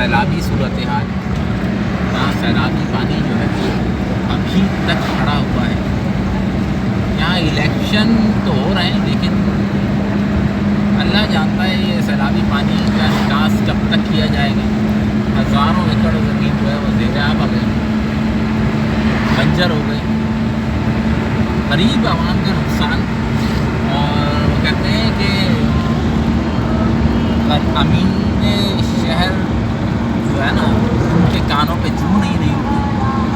सैलाबी सूरत हाल, यहाँ सैलाबी पानी जो है वो अभी तक खड़ा हुआ है। यहाँ इलेक्शन तो हो रहे हैं, लेकिन अल्लाह जानता है ये सैलाबी पानी का निकास कब तक किया जाएगा। हज़ारों एकड़ ज़मीन जो है वो ज़ेर-ए-आब आ गई, बंजर हो गई, गरीब आवाम का नुकसान। और वो कहते हैं कि अमीन शहर जो है ना, उनके कानों पे जूं नहीं रही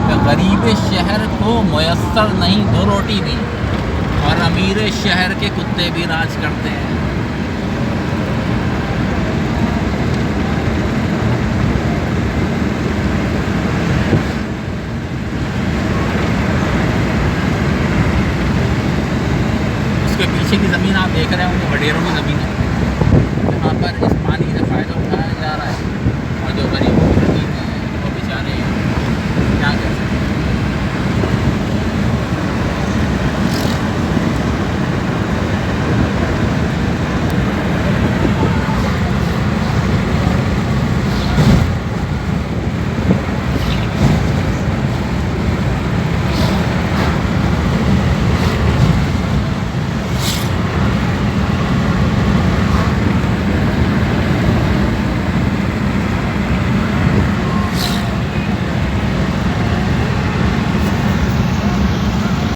कि गरीब शहर को मुयस्सर नहीं दो रोटी भी, और अमीर शहर के कुत्ते भी राज करते हैं। उसके पीछे की ज़मीन आप देख रहे होंगे, वडेरों की ज़मीन है, यहाँ पर इस पानी से फ़ायदा उठाया जा रहा है, और जो गरीब